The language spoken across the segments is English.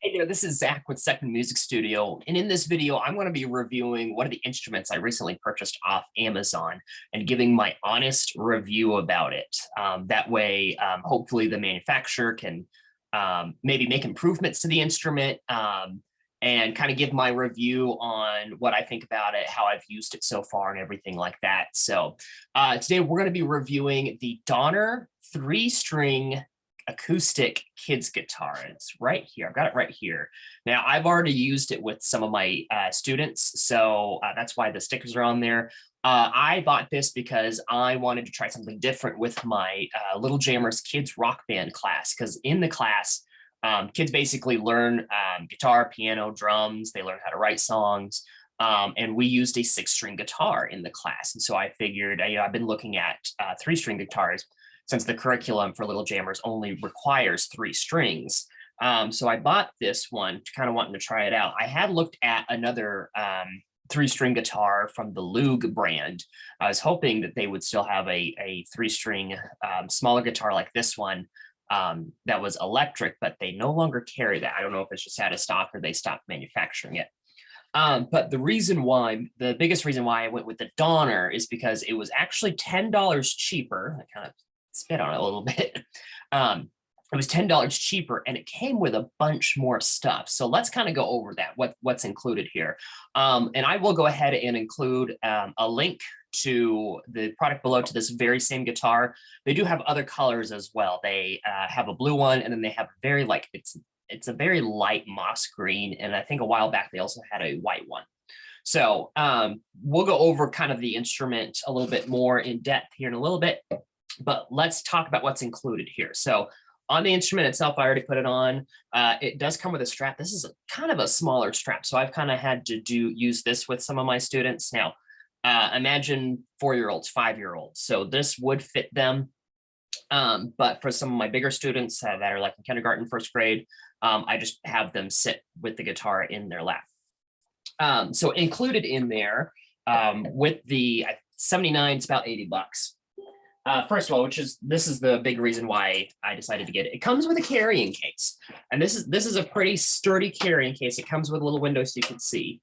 Hey there, this is Zach with Second Music Studio, and in this video, I'm going to be reviewing one of the instruments I recently purchased off Amazon and giving my honest review about it. That way, hopefully the manufacturer can maybe make improvements to the instrument and kind of give my review on what I think about it, how I've used it so far, and everything like that. So today we're going to be reviewing the Donner 3-string acoustic kids guitar. It's right here. I've got it right here. Now, I've already used it with some of my students, so that's why the stickers are on there. I bought this because I wanted to try something different with my Little Jammers Kids Rock Band class, because in the class, kids basically learn guitar, piano, drums. They learn how to write songs. And we used a 6-string guitar in the class. And so I figured, I've been looking at 3-string guitars since the curriculum for Little Jammers only requires 3 strings. So I bought this one, kind of wanting to try it out. I had looked at another 3-string guitar from the Lug brand. I was hoping that they would still have a 3-string smaller guitar like this one that was electric, but they no longer carry that. I don't know if it's just out of stock or they stopped manufacturing it. But the biggest reason why I went with the Donner is because it was actually $10 cheaper. I kind of spit on it a little bit. It was $10 cheaper and it came with a bunch more stuff. So let's kind of go over that, what's included here. And I will go ahead and include a link to the product below to this very same guitar. They do have other colors as well. They have a blue one, and then they have very it's a very light moss green. And I think a while back they also had a white one. So we'll go over kind of the instrument a little bit more in depth here in a little bit. But let's talk about what's included here. So on the instrument itself, I already put it on. It does come with a strap. This is kind of a smaller strap. So I've kind of had to use this with some of my students. Now, imagine 4-year-olds, 5-year-olds. So this would fit them. But for some of my bigger students that are like in kindergarten, first grade, I just have them sit with the guitar in their lap. So included in there with the 79, it's about 80 bucks. First of all, this is the big reason why I decided to get it. It comes with a carrying case, and this is a pretty sturdy carrying case. It comes with a little window so you can see.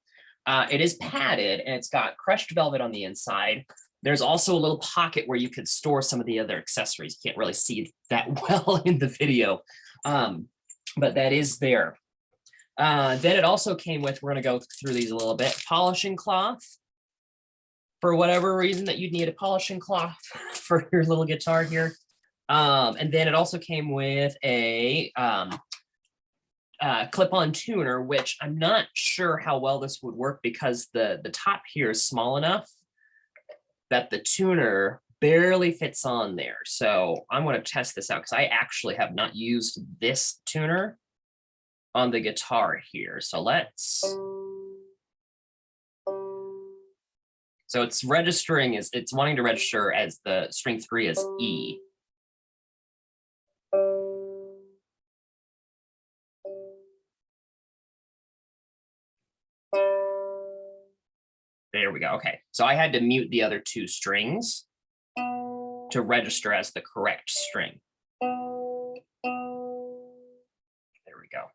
It is padded and it's got crushed velvet on the inside. There's also a little pocket where you could store some of the other accessories. You can't really see that well in the video, but that is there. Then it also came with, we're going to go through these a little bit, polishing cloth. For whatever reason that you'd need a polishing cloth for your little guitar here. And then it also came with a clip-on tuner, which I'm not sure how well this would work because the top here is small enough that the tuner barely fits on there. So I'm going to test this out because I actually have not used this tuner on the guitar here. So let's... So it's wanting to register as the string 3 as E. There we go. Okay. So I had to mute the other 2 strings to register as the correct string. There we go.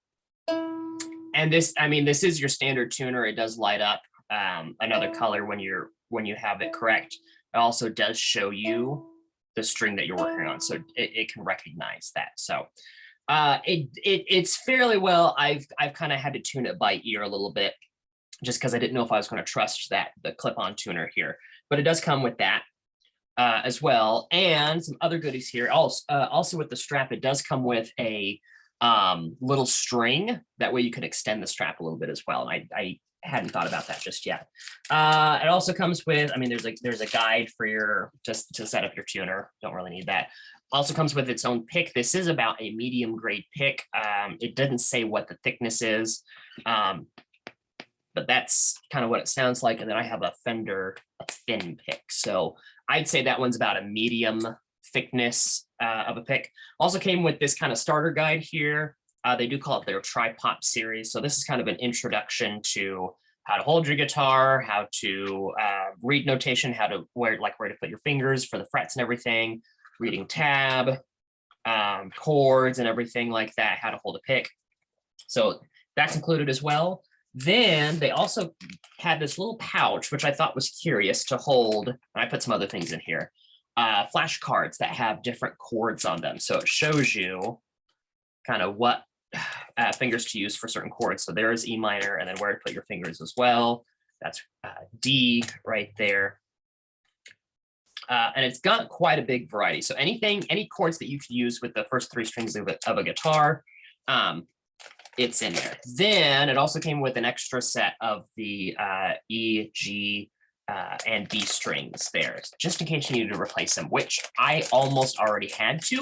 And this is your standard tuner. It does light up another color when you have it correct. It also does show you the string that you're working on, so it can recognize that. So it's fairly well. I've kind of had to tune it by ear a little bit, just because I didn't know if I was going to trust the clip-on tuner here. But it does come with that as well, and some other goodies here. Also with the strap, it does come with a little string. That way you can extend the strap a little bit as well. And I hadn't thought about that just yet. It also comes with, there's a guide for just to set up your tuner. Don't really need that. Also comes with its own pick. This is about a medium grade pick. It doesn't say what the thickness is, but that's kind of what it sounds like. And then I have a Fender thin pick. So I'd say that one's about a medium thickness of a pick. Also came with this kind of starter guide here. They do call it their Tri-Pop series. So this is kind of an introduction to how to hold your guitar, how to read notation, where to put your fingers for the frets and everything, reading tab, chords and everything like that, how to hold a pick. So that's included as well. Then they also had this little pouch, which I thought was curious to hold. And I put some other things in here, flashcards that have different chords on them. So it shows you kind of what fingers to use for certain chords. So there is E minor, and then where to put your fingers as well. That's D right there. And it's got quite a big variety. So any chords that you could use with the first 3 strings of a guitar, it's in there. Then it also came with an extra set of the E, G, and B strings there, just in case you needed to replace them, which I almost already had to.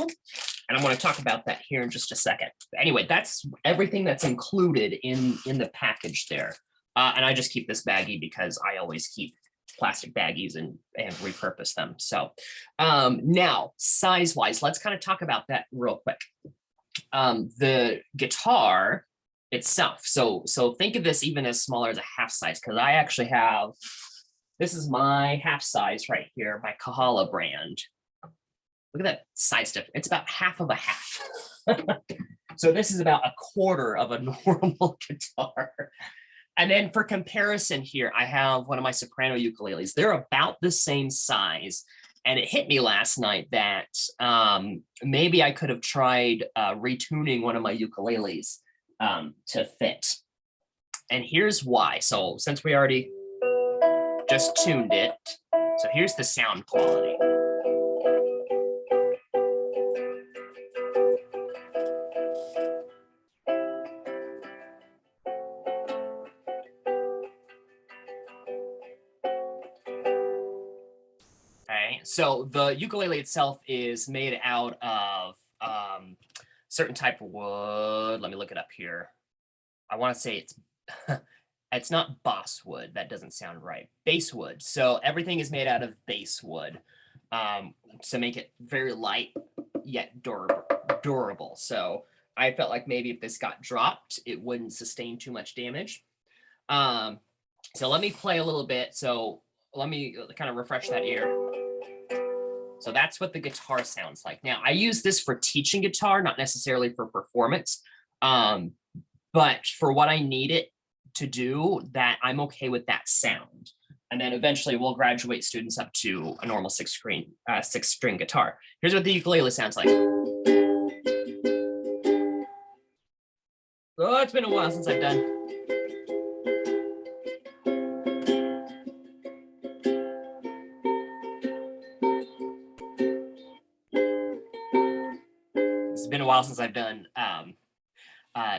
And I'm going to talk about that here in just a second. Anyway, that's everything that's included in the package there. And I just keep this baggie because I always keep plastic baggies and repurpose them. So now size-wise, let's kind of talk about that real quick. The guitar itself. So think of this even as smaller as a half size, because I actually have, this is my half size right here, my Kahala brand. Look at that size difference. It's about half of a half. So this is about a quarter of a normal guitar. And then for comparison here, I have one of my soprano ukuleles. They're about the same size. And it hit me last night that maybe I could have tried retuning one of my ukuleles to fit. And here's why. So since we already just tuned it, so here's the sound quality. Okay, so the ukulele itself is made out of certain type of wood. Let me look it up here. I want to say it's it's not basswood. That doesn't sound right. Basswood. So everything is made out of basswood to make it very light yet durable. So I felt like maybe if this got dropped, it wouldn't sustain too much damage. So let me play a little bit. So let me kind of refresh that ear. So that's what the guitar sounds like. Now, I use this for teaching guitar, not necessarily for performance. But for what I need it to do, that I'm okay with that sound. And then eventually we'll graduate students up to a normal six string guitar. Here's what the ukulele sounds like. Oh, it's been a while since I've done. It's been a while since I've done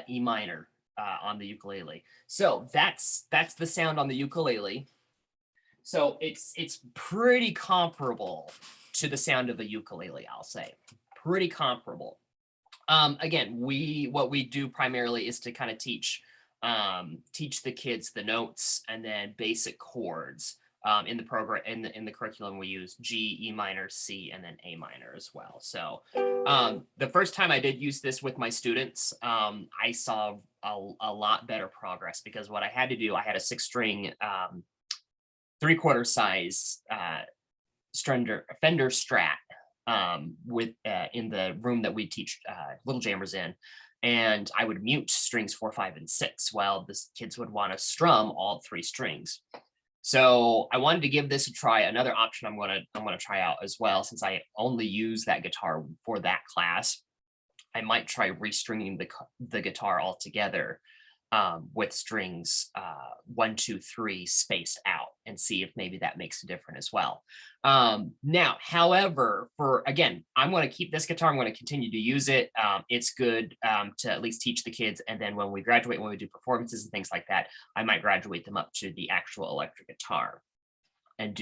E minor on the ukulele. So that's the sound on the ukulele. So it's pretty comparable to the sound of a ukulele, I'll say. Pretty comparable. Again, what we do primarily is to kind of teach the kids the notes and then basic chords. In the program, in the curriculum, we use G, E minor, C, and then A minor as well. So the first time I did use this with my students, I saw a lot better progress, because what I had to do, I had a 6-string, 3/4 size Fender Strat with in the room that we teach little jammers in. And I would mute strings 4, 5, and 6 while the kids would want to strum all 3 strings. So I wanted to give this a try. Another option I'm gonna try out as well, since I only use that guitar for that class. I might try restringing the guitar altogether with strings 1, 2, 3 spaced out, and see if maybe that makes a difference as well. Now, however, again, I'm going to keep this guitar. I'm going to continue to use it. It's good to at least teach the kids, and then when we graduate, when we do performances and things like that, I might graduate them up to the actual electric guitar and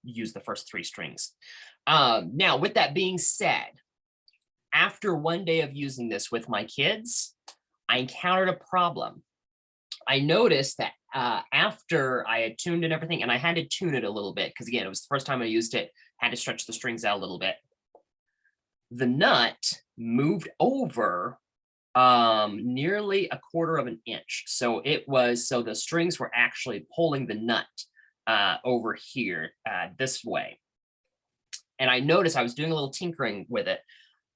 use the first 3 strings. Now, with that being said, after one day of using this with my kids, I encountered a problem. I noticed that after I had tuned and everything, and I had to tune it a little bit, because again, it was the first time I used it, had to stretch the strings out a little bit. The nut moved over nearly 1/4 of an inch. So the strings were actually pulling the nut over here this way. And I noticed I was doing a little tinkering with it.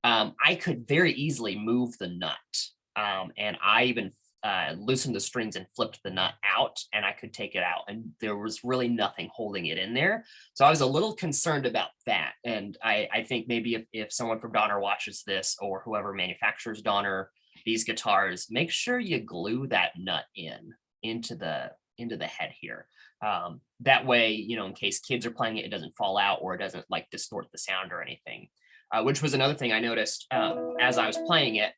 I could very easily move the nut. And I even loosened the strings and flipped the nut out, and I could take it out, and there was really nothing holding it in there. So I was a little concerned about that. And I think maybe if someone from Donner watches this, or whoever manufactures Donner these guitars, make sure you glue that nut into the head here. That way, you know, in case kids are playing it, it doesn't fall out or it doesn't like distort the sound or anything. Which was another thing I noticed as I was playing it.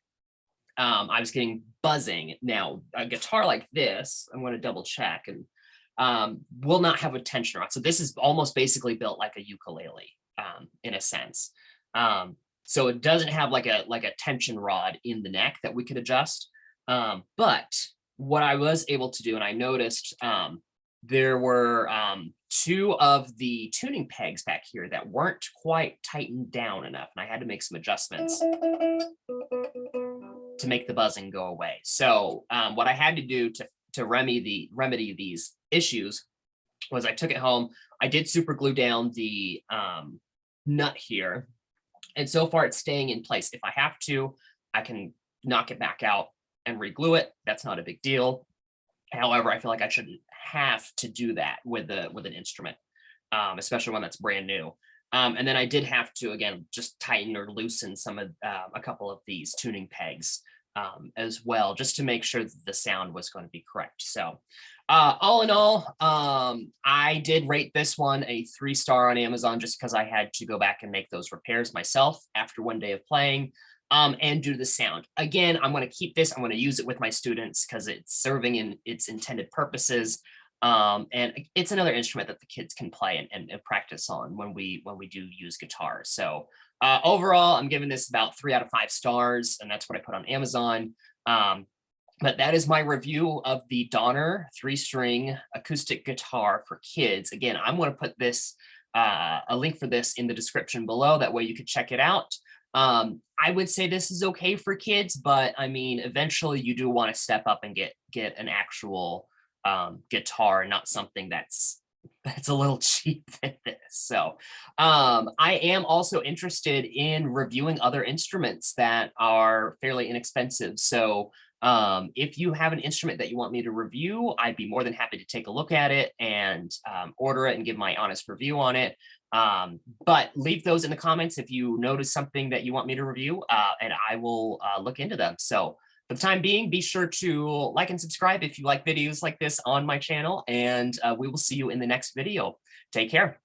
I was getting buzzing. Now, a guitar like this, I'm going to double check, and will not have a tension rod. So this is almost basically built like a ukulele in a sense. So it doesn't have like a tension rod in the neck that we could adjust. But what I was able to do, and I noticed there were two of the tuning pegs back here that weren't quite tightened down enough, and I had to make some adjustments to make the buzzing go away. So what I had to do to remedy these issues was I took it home. I did super glue down the nut here, and so far it's staying in place. If I have to, I can knock it back out and re-glue it. That's not a big deal. However, I feel like I shouldn't have to do that with an instrument, especially one that's brand new. And then I did have to, again, just tighten or loosen some of a couple of these tuning pegs as well, just to make sure that the sound was going to be correct. So all in all, I did rate this one a 3-star on Amazon, just because I had to go back and make those repairs myself after one day of playing. And due to the sound. Again, I'm going to keep this. I'm going to use it with my students because it's serving in its intended purposes. And it's another instrument that the kids can play and practice on when we do use guitar. So overall, I'm giving this about 3 out of 5 stars, and that's what I put on Amazon. But that is my review of the Donner 3-string acoustic guitar for kids. Again, I'm going to put this a link for this in the description below. That way you could check it out. I would say this is okay for kids, but I mean, eventually you do want to step up and get an actual guitar, not something that's a little cheap than this. So I am also interested in reviewing other instruments that are fairly inexpensive. So if you have an instrument that you want me to review, I'd be more than happy to take a look at it and order it and give my honest review on it. But leave those in the comments if you notice something that you want me to review, and I will look into them. So for the time being, be sure to like and subscribe if you like videos like this on my channel, and we will see you in the next video. Take care.